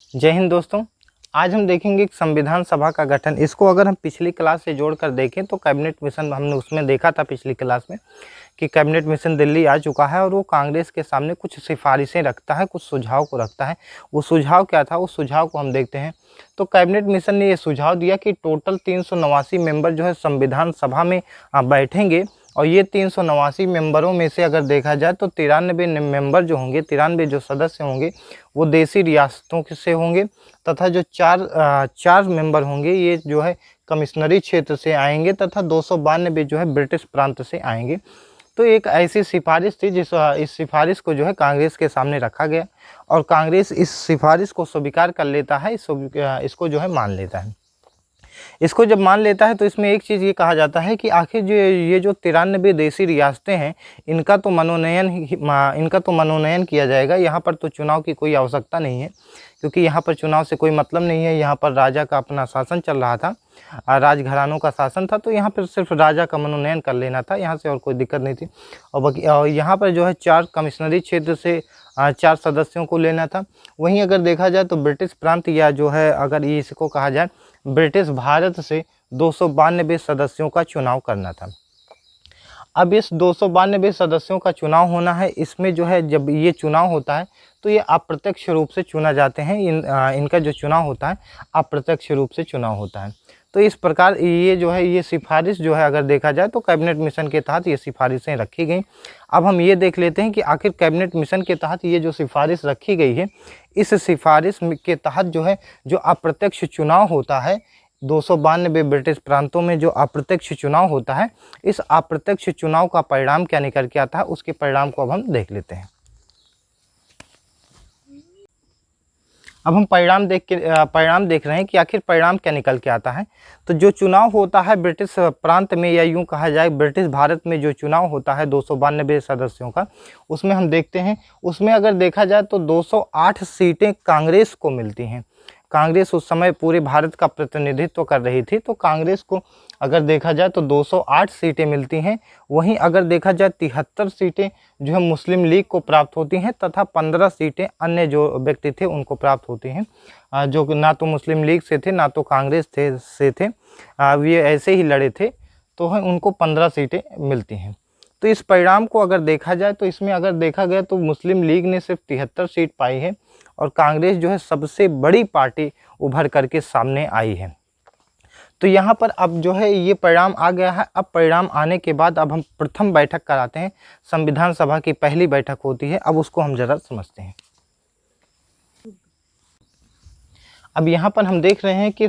जय हिंद दोस्तों। आज हम देखेंगे कि संविधान सभा का गठन। इसको अगर हम पिछली क्लास से जोड़कर देखें तो कैबिनेट मिशन हमने उसमें देखा था पिछली क्लास में कि कैबिनेट मिशन दिल्ली आ चुका है और वो कांग्रेस के सामने कुछ सिफारिशें रखता है, कुछ सुझाव को रखता है। वो सुझाव क्या था, उस सुझाव को हम देखते हैं। तो कैबिनेट मिशन ने ये सुझाव दिया कि टोटल 389 मेंबर जो है संविधान सभा में बैठेंगे और ये 389 मेंबरों में से अगर देखा जाए तो 93 मेंबर जो होंगे, 93 जो सदस्य होंगे वो देसी रियासतों से होंगे तथा जो चार मेंबर होंगे ये जो है कमिश्नरी क्षेत्र से आएंगे तथा 292 जो है ब्रिटिश प्रांत से आएंगे। तो एक ऐसी सिफारिश थी इस सिफारिश को जो है कांग्रेस के सामने रखा गया और कांग्रेस इस सिफारिश को स्वीकार कर लेता है, इसको जो है मान लेता है। इसको जब मान लेता है तो इसमें एक चीज़ ये कहा जाता है कि आखिर ये जो 93 देसी रियासतें हैं इनका तो मनोनयन किया जाएगा। यहाँ पर तो चुनाव की कोई आवश्यकता नहीं है क्योंकि यहाँ पर चुनाव से कोई मतलब नहीं है। यहाँ पर राजा का अपना शासन चल रहा था, राजघरानों का शासन था, तो यहाँ पर सिर्फ राजा का मनोनयन कर लेना था, यहाँ से और कोई दिक्कत नहीं थी। और यहाँ पर जो है 4 कमिश्नरी क्षेत्र से 4 सदस्यों को लेना था। वहीं अगर देखा जाए तो ब्रिटिश प्रांत या जो है अगर ये इसको कहा जाए ब्रिटिश भारत से 292 सदस्यों का चुनाव करना था। अब इस 292 सदस्यों का चुनाव होना है। इसमें जो है जब ये चुनाव होता है तो ये अप्रत्यक्ष रूप से चुना जाते हैं। इनका जो चुनाव होता है अप्रत्यक्ष रूप से चुनाव होता है। तो इस प्रकार ये जो है ये सिफारिश जो है अगर देखा जाए तो कैबिनेट मिशन के तहत ये सिफारिशें रखी गई। अब हम ये देख लेते हैं कि आखिर कैबिनेट मिशन के तहत ये जो सिफारिश रखी गई है, इस सिफारिश के तहत जो है जो अप्रत्यक्ष चुनाव होता है 292 ब्रिटिश प्रांतों में जो अप्रत्यक्ष चुनाव होता है, इस अप्रत्यक्ष चुनाव का परिणाम क्या निकल के आता है उसके परिणाम को अब हम देख लेते हैं। अब हम परिणाम देख रहे हैं कि आखिर परिणाम क्या निकल के आता है। तो जो चुनाव होता है ब्रिटिश प्रांत में या यूं कहा जाए ब्रिटिश भारत में जो चुनाव होता है 292 सदस्यों का, उसमें हम देखते हैं उसमें अगर देखा जाए तो 208 सीटें कांग्रेस को मिलती हैं। कांग्रेस उस समय पूरे भारत का प्रतिनिधित्व कर रही थी, तो कांग्रेस को अगर देखा जाए तो 208 सीटें मिलती हैं। वहीं अगर देखा जाए 73 सीटें जो है मुस्लिम लीग को प्राप्त होती हैं तथा 15 सीटें अन्य जो व्यक्ति थे उनको प्राप्त होती हैं, जो ना तो मुस्लिम लीग से थे ना तो कांग्रेस से थे, ये ऐसे ही लड़े थे, तो उनको 15 सीटें मिलती हैं। तो इस परिणाम को अगर देखा जाए तो इसमें अगर देखा गया तो मुस्लिम लीग ने सिर्फ 73 सीट पाई है और कांग्रेस जो है सबसे बड़ी पार्टी उभर करके सामने आई है। तो यहाँ पर अब जो है ये परिणाम आ गया है। अब परिणाम आने के बाद अब हम प्रथम बैठक कराते हैं। संविधान सभा की पहली बैठक होती है, अब उसको हम जरा समझते हैं। अब यहाँ पर हम देख रहे हैं कि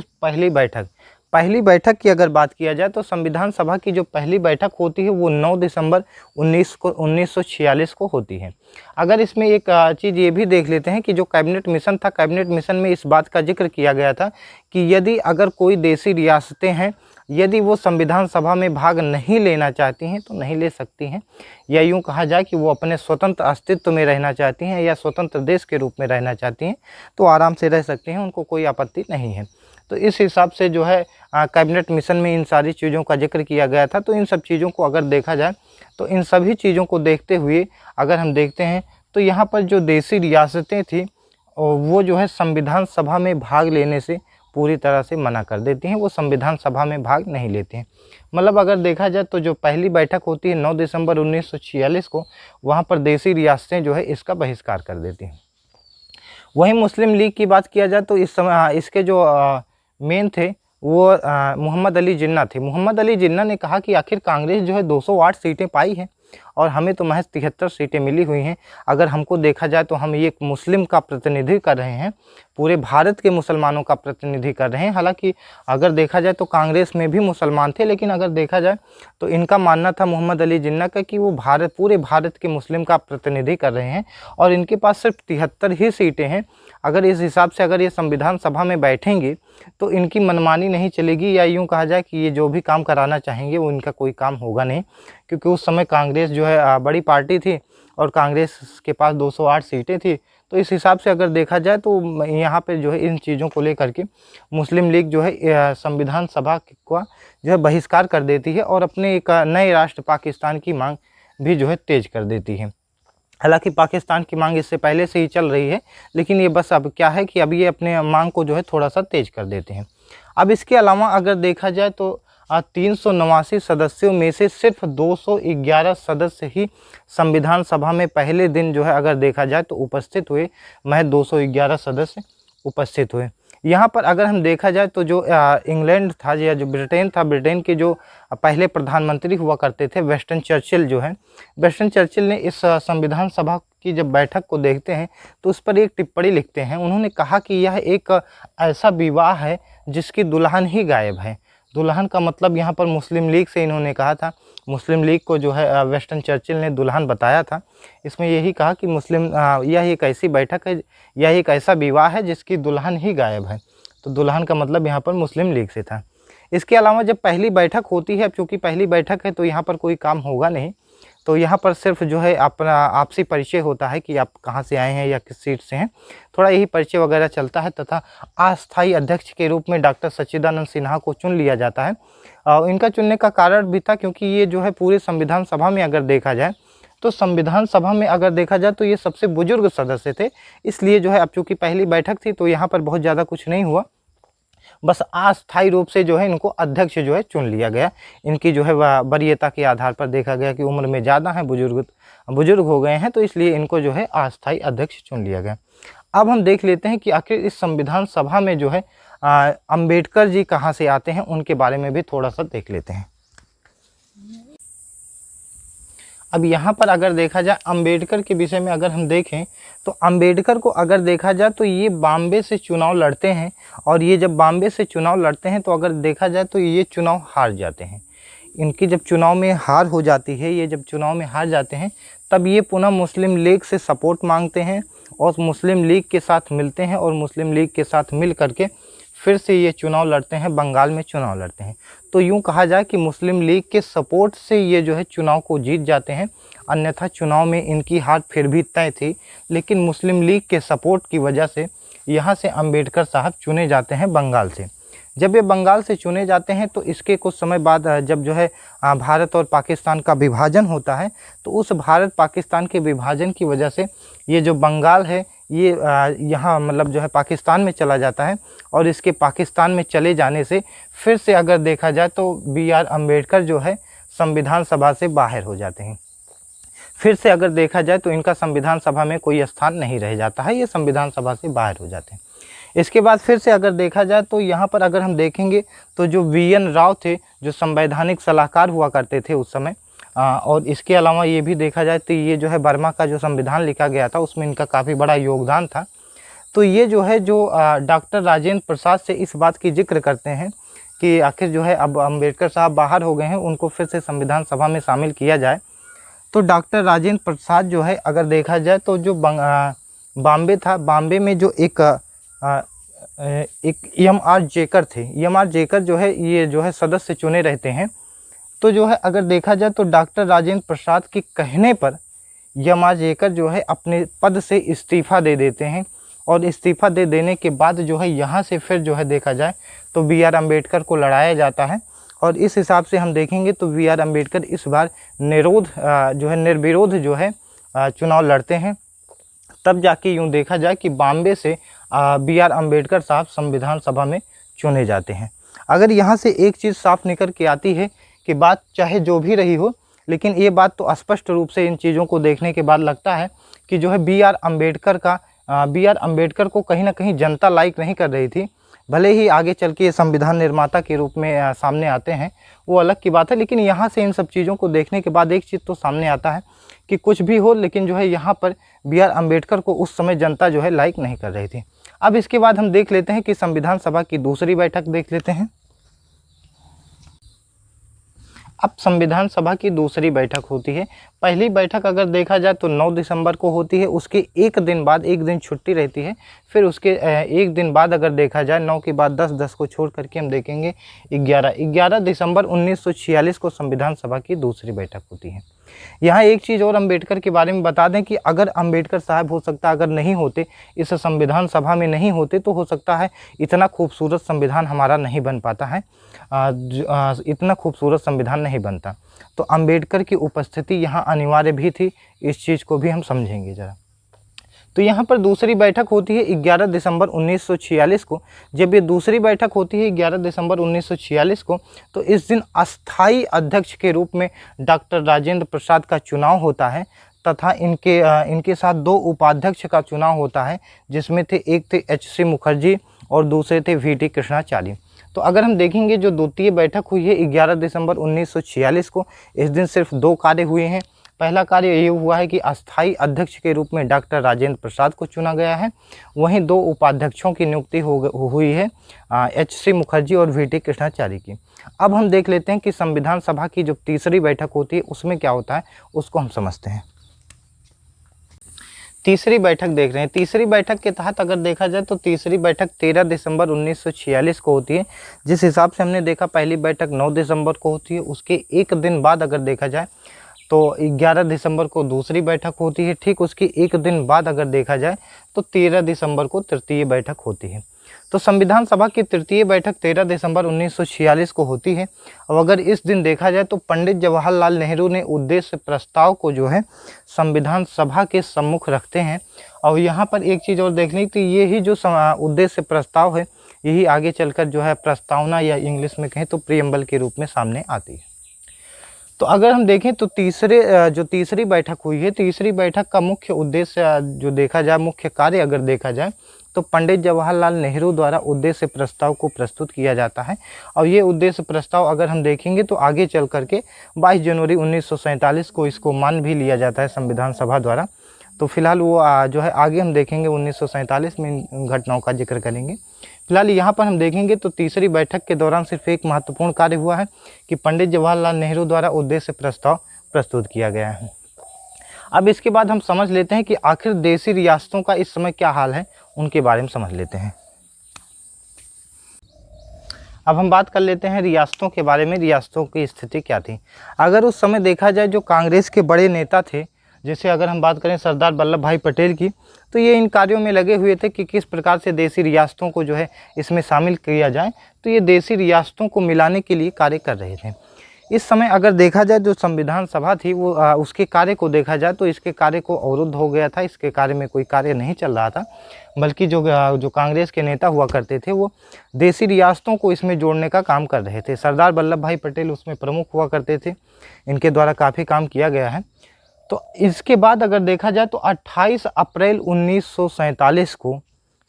पहली बैठक की अगर बात किया जाए तो संविधान सभा की जो पहली बैठक होती है वो 9 दिसंबर 1946 को होती है। अगर इसमें एक चीज़ ये भी देख लेते हैं कि जो कैबिनेट मिशन था, कैबिनेट मिशन में इस बात का जिक्र किया गया था कि यदि अगर कोई देसी रियासतें हैं, यदि वो संविधान सभा में भाग नहीं लेना चाहती हैं तो नहीं ले सकती हैं, या यूँ कहा जाए कि वो अपने स्वतंत्र अस्तित्व में रहना चाहती हैं या स्वतंत्र देश के रूप में रहना चाहती हैं तो आराम से रह सकती हैं, उनको कोई आपत्ति नहीं है। तो इस हिसाब से जो है कैबिनेट मिशन में इन सारी चीज़ों का जिक्र किया गया था। तो इन सब चीज़ों को अगर देखा जाए तो इन सभी चीज़ों को देखते हुए अगर हम देखते हैं तो यहाँ पर जो देसी रियासतें थी वो जो है संविधान सभा में भाग लेने से पूरी तरह से मना कर देती हैं, वो संविधान सभा में भाग नहीं लेते हैं। मतलब अगर देखा जाए तो जो पहली बैठक होती है 9 दिसंबर 1946 को, वहाँ पर देसी रियासतें जो है इसका बहिष्कार कर देती हैं। वहीं मुस्लिम लीग की बात किया जाए तो इस समय इसके जो मेन थे वो मोहम्मद अली जिन्ना थे। मोहम्मद अली जिन्ना ने कहा कि आखिर कांग्रेस जो है 208 सीटें पाई हैं और हमें तो महज 73 सीटें मिली हुई हैं। अगर हमको देखा जाए तो हम एक मुस्लिम का प्रतिनिधि कर रहे हैं, पूरे भारत के मुसलमानों का प्रतिनिधि कर रहे हैं। हालांकि अगर देखा जाए तो कांग्रेस में भी मुसलमान थे, लेकिन अगर देखा जाए तो इनका मानना था मोहम्मद अली जिन्ना का कि वो पूरे भारत के मुस्लिम का प्रतिनिधि कर रहे हैं और इनके पास सिर्फ 73 ही सीटें हैं। अगर इस हिसाब से अगर ये संविधान सभा में बैठेंगे तो इनकी मनमानी नहीं चलेगी, या यूँ कहा जाए कि ये जो भी काम कराना चाहेंगे वो इनका कोई काम होगा नहीं, क्योंकि उस समय कांग्रेस जो है बड़ी पार्टी थी और कांग्रेस के पास 208 सीटें थी। तो इस हिसाब से अगर देखा जाए तो यहाँ पे जो है इन चीज़ों को लेकर के मुस्लिम लीग जो है संविधान सभा का जो है बहिष्कार कर देती है और अपने एक नए राष्ट्र पाकिस्तान की मांग भी जो है तेज कर देती है। हालांकि पाकिस्तान की मांग इससे पहले से ही चल रही है, लेकिन ये बस अब क्या है कि अब ये अपने मांग को जो है थोड़ा सा तेज कर देते हैं। अब इसके अलावा अगर देखा जाए तो 389 सदस्यों में से सिर्फ 211 सदस्य ही संविधान सभा में पहले दिन जो है अगर देखा जाए तो उपस्थित हुए। महज 211 सदस्य उपस्थित हुए। यहाँ पर अगर हम देखा जाए तो जो इंग्लैंड था या जो ब्रिटेन था, ब्रिटेन के जो पहले प्रधानमंत्री हुआ करते थे वेस्टन चर्चिल जो है, वेस्टन चर्चिल ने इस संविधान सभा की जब बैठक को देखते हैं तो उस पर एक टिप्पणी लिखते हैं। उन्होंने कहा कि यह एक ऐसा विवाह है जिसकी दुल्हन ही गायब है। दुल्हन का मतलब यहाँ पर मुस्लिम लीग से इन्होंने कहा था। मुस्लिम लीग को जो है वेस्टन चर्चिल ने दुल्हन बताया था। इसमें यही कहा कि यह एक ऐसी बैठक है, यह एक ऐसा विवाह है जिसकी दुल्हन ही गायब है। तो दुल्हन का मतलब यहाँ पर मुस्लिम लीग से था। इसके अलावा जब पहली बैठक होती है, अब चूँकि पहली बैठक है तो यहाँ पर कोई काम होगा नहीं, तो यहाँ पर सिर्फ जो है अपना आपसी परिचय होता है कि आप कहाँ से आए हैं या किस सीट से हैं, थोड़ा यही परिचय वगैरह चलता है। तथा अस्थायी अध्यक्ष के रूप में डॉक्टर सच्चिदानंद सिन्हा को चुन लिया जाता है। इनका चुनने का कारण भी था क्योंकि ये जो है पूरे संविधान सभा में अगर देखा जाए तो संविधान सभा में अगर देखा जाए तो ये सबसे बुजुर्ग सदस्य थे। इसलिए जो है अब चूँकि पहली बैठक थी तो यहाँ पर बहुत ज़्यादा कुछ नहीं हुआ, बस अस्थायी रूप से जो है इनको अध्यक्ष जो है चुन लिया गया। इनकी जो है वरीयता के आधार पर देखा गया कि उम्र में ज़्यादा हैं, बुजुर्ग हो गए हैं, तो इसलिए इनको जो है अस्थायी अध्यक्ष चुन लिया गया। अब हम देख लेते हैं कि आखिर इस संविधान सभा में जो है अंबेडकर जी कहाँ से आते हैं, उनके बारे में भी थोड़ा सा देख लेते हैं। अब यहाँ पर अगर देखा जाए अंबेडकर के विषय में अगर हम देखें तो अंबेडकर को अगर देखा जाए तो ये बॉम्बे से चुनाव लड़ते हैं, और ये जब बॉम्बे से चुनाव लड़ते हैं तो अगर देखा जाए तो ये चुनाव हार जाते हैं। इनकी जब चुनाव में हार हो जाती है, ये जब चुनाव में हार जाते हैं तब ये पुनः मुस्लिम लीग से सपोर्ट मांगते हैं और मुस्लिम लीग के साथ मिलते हैं, और मुस्लिम लीग के साथ मिल करके फिर से ये चुनाव लड़ते हैं, बंगाल में चुनाव लड़ते हैं। तो यूँ कहा जाए कि मुस्लिम लीग के सपोर्ट से ये जो है चुनाव को जीत जाते हैं। अन्यथा चुनाव में इनकी हार फिर भी तय थी, लेकिन मुस्लिम लीग के सपोर्ट की वजह से यहाँ से अंबेडकर साहब चुने जाते हैं बंगाल से। जब ये बंगाल से चुने जाते हैं तो इसके कुछ समय बाद जब जो है भारत और पाकिस्तान का विभाजन होता है, तो उस भारत पाकिस्तान के विभाजन की वजह से ये जो बंगाल है ये यहाँ मतलब जो है पाकिस्तान में चला जाता है, और इसके पाकिस्तान में चले जाने से फिर से अगर देखा जाए तो BR अम्बेडकर जो है संविधान सभा से बाहर हो जाते हैं। फिर से अगर देखा जाए तो इनका संविधान सभा में कोई स्थान नहीं रह जाता है, ये संविधान सभा से बाहर हो जाते हैं। इसके बाद फिर से अगर देखा जाए तो यहाँ पर अगर हम देखेंगे तो जो VN राव थे, जो संवैधानिक सलाहकार हुआ करते थे उस समय, और इसके अलावा ये भी देखा जाए तो ये जो है बर्मा का जो संविधान लिखा गया था उसमें इनका काफ़ी बड़ा योगदान था। तो ये जो है जो डॉक्टर राजेंद्र प्रसाद से इस बात की जिक्र करते हैं कि आखिर जो है अब अम्बेडकर साहब बाहर हो गए हैं, उनको फिर से संविधान सभा में शामिल किया जाए। तो डॉक्टर राजेंद्र प्रसाद जो है अगर देखा जाए तो जो बॉम्बे था, बॉम्बे में जो एक EMR जेकर थे, EMR जेकर जो है ये जो है सदस्य चुने रहते हैं। तो जो है अगर देखा जाए तो डॉक्टर राजेंद्र प्रसाद के कहने पर EMR जेकर जो है अपने पद से इस्तीफ़ा दे देते हैं, और इस्तीफ़ा दे देने के बाद जो है यहाँ से फिर जो है देखा जाए तो BR अम्बेडकर को लड़ाया जाता है। और इस हिसाब से हम देखेंगे तो BR अम्बेडकर इस बार निर्विरोध जो है चुनाव लड़ते हैं। तब जाके यूँ देखा जाए कि बॉम्बे से BR अम्बेडकर साहब संविधान सभा में चुने जाते हैं। अगर यहाँ से एक चीज़ साफ निकल के आती है कि बात चाहे जो भी रही हो, लेकिन ये बात तो स्पष्ट रूप से इन चीज़ों को देखने के बाद लगता है कि जो है BR अम्बेडकर को कहीं ना कहीं जनता लाइक नहीं कर रही थी। भले ही आगे चल के ये संविधान निर्माता के रूप में सामने आते हैं, वो अलग की बात है, लेकिन यहाँ से इन सब चीज़ों को देखने के बाद एक चीज़ तो सामने आता है कि कुछ भी हो, लेकिन जो है यहाँ पर BR अम्बेडकर को उस समय जनता जो है लाइक नहीं कर रही थी। अब इसके बाद हम देख लेते हैं कि संविधान सभा की दूसरी बैठक देख लेते हैं। अब संविधान सभा की दूसरी बैठक होती है। पहली बैठक अगर देखा जाए तो 9 दिसंबर को होती है, उसके एक दिन बाद एक दिन छुट्टी रहती है। फिर उसके एक दिन बाद अगर देखा जाए 9 के बाद 10 को छोड़ करके हम देखेंगे 11 दिसंबर 1946 को संविधान सभा की दूसरी बैठक होती है। यहाँ एक चीज़ और अम्बेडकर के बारे में बता दें कि अगर अम्बेडकर साहब हो सकता है अगर नहीं होते, इस संविधान सभा में नहीं होते, तो हो सकता है इतना खूबसूरत संविधान हमारा नहीं बन पाता है, इतना खूबसूरत संविधान नहीं बनता। तो अम्बेडकर की उपस्थिति यहाँ अनिवार्य भी थी, इस चीज़ को भी हम समझेंगे ज़रा। तो यहाँ पर दूसरी बैठक होती है 11 दिसंबर 1946 को। जब ये दूसरी बैठक होती है 11 दिसंबर 1946 को, तो इस दिन अस्थाई अध्यक्ष के रूप में डॉक्टर राजेंद्र प्रसाद का चुनाव होता है तथा इनके साथ 2 उपाध्यक्ष का चुनाव होता है, जिसमें एक थे एच.सी. मुखर्जी और दूसरे थे वी.टी. कृष्णाचार्य। तो अगर हम देखेंगे जो द्वितीय बैठक हुई है 11 दिसंबर 1946 को, इस दिन सिर्फ 2 कार्य हुए हैं। पहला कार्य ये हुआ है कि अस्थाई अध्यक्ष के रूप में डॉक्टर राजेंद्र प्रसाद को चुना गया है। वहीं 2 उपाध्यक्षों की नियुक्ति हुई है एच.सी. मुखर्जी और वी.टी. कृष्णाचार्य की। अब हम देख लेते हैं कि संविधान सभा की जो तीसरी बैठक होती है उसमें क्या होता है, उसको हम समझते हैं। तीसरी बैठक देख रहे हैं। तीसरी बैठक के तहत अगर देखा जाए तो तीसरी बैठक 13 दिसंबर 1946 को होती है। जिस हिसाब से हमने देखा पहली बैठक 9 दिसंबर को होती है, उसके एक दिन बाद अगर देखा जाए तो 11 दिसंबर को दूसरी बैठक होती है। ठीक उसकी एक दिन बाद अगर देखा जाए तो 13 दिसंबर को तृतीय बैठक होती है। तो संविधान सभा की तृतीय बैठक 13 दिसंबर 1946 को होती है। अब अगर इस दिन देखा जाए तो पंडित जवाहरलाल नेहरू ने उद्देश्य प्रस्ताव को जो है संविधान सभा के सम्मुख रखते हैं। और यहाँ पर एक चीज़ और देख ली, तो ये ही जो उद्देश्य प्रस्ताव है, यही आगे चलकर जो है प्रस्तावना या इंग्लिश में कहें तो प्रियम्बल के रूप में सामने आती है। तो अगर हम देखें तो जो तीसरी बैठक हुई है, तीसरी बैठक का मुख्य उद्देश्य जो देखा जाए, मुख्य कार्य अगर देखा जाए तो पंडित जवाहरलाल नेहरू द्वारा उद्देश्य प्रस्ताव को प्रस्तुत किया जाता है। और ये उद्देश्य प्रस्ताव अगर हम देखेंगे तो आगे चल करके 22 जनवरी 1947 को इसको मान भी लिया जाता है संविधान सभा द्वारा। तो फिलहाल वो जो है आगे हम देखेंगे 1947 में इन घटनाओं का जिक्र करेंगे। फिलहाल यहाँ पर हम देखेंगे तो तीसरी बैठक के दौरान सिर्फ एक महत्वपूर्ण कार्य हुआ है कि पंडित जवाहरलाल नेहरू द्वारा उद्देश्य प्रस्ताव प्रस्तुत किया गया है। अब इसके बाद हम समझ लेते हैं कि आखिर देशी रियासतों का इस समय क्या हाल है, उनके बारे में समझ लेते हैं। अब हम बात कर लेते हैं रियासतों के बारे में, रियासतों की स्थिति क्या थी। अगर उस समय देखा जाए जो कांग्रेस के बड़े नेता थे, जैसे अगर हम बात करें सरदार वल्लभ भाई पटेल की, तो ये इन कार्यों में लगे हुए थे कि किस प्रकार से देशी रियासतों को जो है इसमें शामिल किया जाए। तो ये देशी रियासतों को मिलाने के लिए कार्य कर रहे थे। इस समय अगर देखा जाए जो संविधान सभा थी वो उसके कार्य को देखा जाए तो इसके कार्य को अवरुद्ध हो गया था, इसके कार्य में कोई कार्य नहीं चल रहा था। बल्कि जो कांग्रेस के नेता हुआ करते थे वो देशी रियासतों को इसमें जोड़ने का काम कर रहे थे। सरदार वल्लभ भाई पटेल उसमें प्रमुख हुआ करते थे, इनके द्वारा काफ़ी काम किया गया है। तो इसके बाद अगर देखा जाए तो 28 अप्रैल 1947 को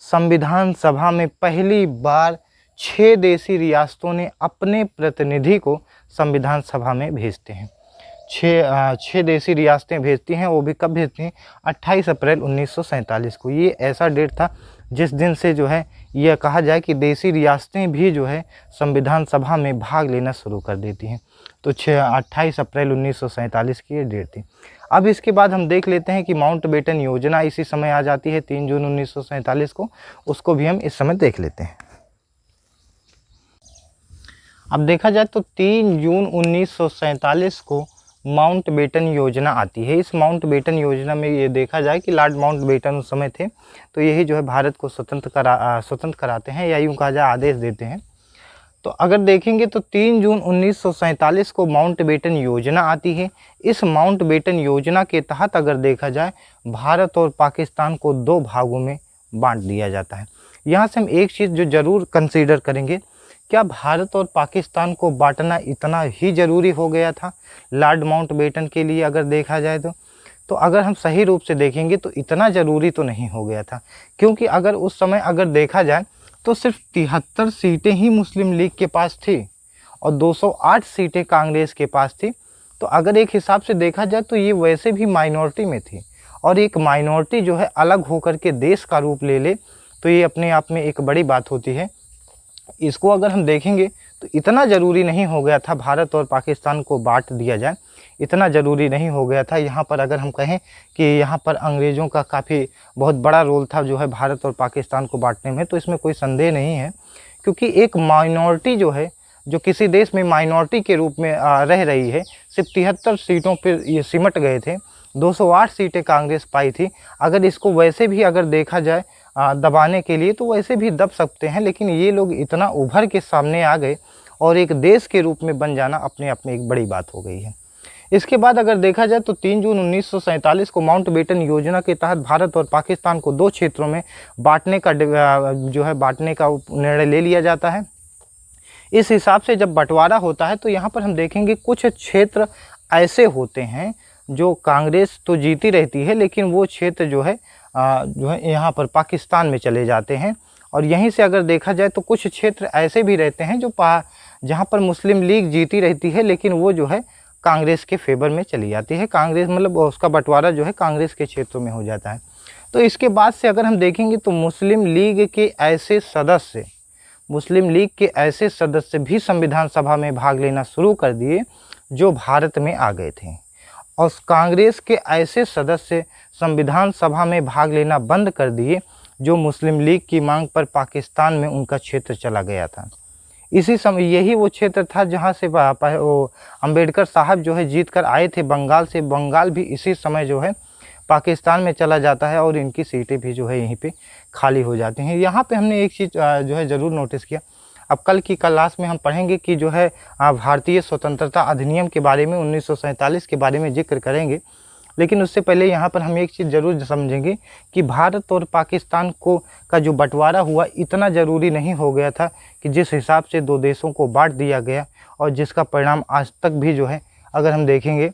संविधान सभा में पहली बार 6 देशी रियासतों ने अपने प्रतिनिधि को संविधान सभा में भेजते हैं। 6 देशी रियासतें भेजती हैं, वो भी कब भेजती हैं? 28 अप्रैल 1947 को। ये ऐसा डेट था जिस दिन से जो है यह कहा जाए कि देशी रियासतें भी जो है संविधान सभा में भाग लेना शुरू कर देती हैं। तो 28 अप्रैल 1947 की ये डेट थी। अब इसके बाद हम देख लेते हैं कि माउंटबेटन योजना इसी समय आ जाती है 3 जून 1947 को, उसको भी हम इस समय देख लेते हैं। अब देखा जाए तो 3 जून 1947 को माउंटबेटन योजना आती है। इस माउंटबेटन योजना में ये देखा जाए कि लॉर्ड माउंटबेटन उस समय थे, तो यही जो है भारत को स्वतंत्र कराते हैं, या यूँ कहा जाए आदेश देते हैं। तो अगर देखेंगे तो 3 जून 1947 को माउंटबेटन योजना आती है। इस माउंटबेटन योजना के तहत अगर देखा जाए भारत और पाकिस्तान को 2 भागों में बांट दिया जाता है। यहाँ से हम एक चीज़ जो ज़रूर कंसीडर करेंगे, क्या भारत और पाकिस्तान को बांटना इतना ही ज़रूरी हो गया था लॉर्ड माउंटबेटन के लिए? अगर देखा जाए तो अगर हम सही रूप से देखेंगे तो इतना ज़रूरी तो नहीं हो गया था, क्योंकि अगर उस समय अगर देखा जाए तो सिर्फ 73 सीटें ही मुस्लिम लीग के पास थी और 208 सीटें कांग्रेस के पास थी। तो अगर एक हिसाब से देखा जाए तो ये वैसे भी माइनॉरिटी में थी, और एक माइनॉरिटी जो है अलग होकर के देश का रूप ले ले तो ये अपने आप में एक बड़ी बात होती है। इसको अगर हम देखेंगे तो इतना ज़रूरी नहीं हो गया था भारत और पाकिस्तान को बांट दिया जाए, इतना ज़रूरी नहीं हो गया था। यहाँ पर अगर हम कहें कि यहाँ पर अंग्रेज़ों का काफ़ी बहुत बड़ा रोल था जो है भारत और पाकिस्तान को बांटने में, तो इसमें कोई संदेह नहीं है, क्योंकि एक माइनॉरिटी जो है जो किसी देश में माइनॉरिटी के रूप में रह रही है, सिर्फ 73 सीटों पर ये सिमट गए थे। 208 सीटें कांग्रेस पाई थी। अगर इसको वैसे भी अगर देखा जाए दबाने के लिए, तो वैसे भी दब सकते हैं, लेकिन ये लोग इतना उभर के सामने आ गए और एक देश के रूप में बन जाना अपने आप में एक बड़ी बात हो गई है। इसके बाद अगर देखा जाए तो 3 जून 1947 को माउंटबेटन योजना के तहत भारत और पाकिस्तान को 2 क्षेत्रों में बांटने का निर्णय ले लिया जाता है। इस हिसाब से जब बंटवारा होता है तो यहाँ पर हम देखेंगे कुछ क्षेत्र ऐसे होते हैं जो कांग्रेस तो जीती रहती है, लेकिन वो क्षेत्र जो है यहाँ पर पाकिस्तान में चले जाते हैं। और यहीं से अगर देखा जाए तो कुछ क्षेत्र ऐसे भी रहते हैं जो जहाँ पर मुस्लिम लीग जीती रहती है, लेकिन वो जो है कांग्रेस के फेवर में चली जाती है। कांग्रेस मतलब उसका बंटवारा जो है कांग्रेस के क्षेत्रों में हो जाता है। तो इसके बाद से अगर हम देखेंगे तो मुस्लिम लीग के ऐसे सदस्य भी संविधान सभा में भाग लेना शुरू कर दिए जो भारत में आ गए थे, और कांग्रेस के ऐसे सदस्य संविधान सभा में भाग लेना बंद कर दिए जो मुस्लिम लीग की मांग पर पाकिस्तान में उनका क्षेत्र चला गया था। इसी समय यही वो क्षेत्र था जहाँ से अंबेडकर साहब जो है जीत कर आए थे बंगाल से। बंगाल भी इसी समय जो है पाकिस्तान में चला जाता है और इनकी सीटें भी जो है यहीं पे खाली हो जाती हैं। यहाँ पे हमने एक चीज़ जो है ज़रूर नोटिस किया। अब कल की क्लास में हम पढ़ेंगे कि जो है भारतीय स्वतंत्रता अधिनियम के बारे में 1947 के बारे में जिक्र करेंगे, लेकिन उससे पहले यहाँ पर हम एक चीज़ ज़रूर समझेंगे कि भारत और पाकिस्तान का जो बंटवारा हुआ इतना ज़रूरी नहीं हो गया था कि जिस हिसाब से 2 देशों को बांट दिया गया, और जिसका परिणाम आज तक भी जो है अगर हम देखेंगे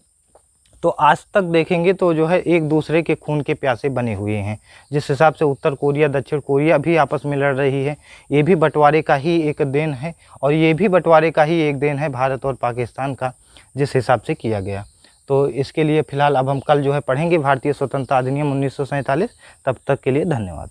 तो आज तक देखेंगे तो जो है एक दूसरे के खून के प्यासे बने हुए हैं। जिस हिसाब से उत्तर कोरिया दक्षिण कोरिया भी आपस में लड़ रही है, ये भी बंटवारे का ही एक देन है, और ये भी बंटवारे का ही एक देन है भारत और पाकिस्तान का, जिस हिसाब से किया गया। तो इसके लिए फ़िलहाल अब हम कल जो है पढ़ेंगे भारतीय स्वतंत्रता अधिनियम 1947। तब तक के लिए धन्यवाद।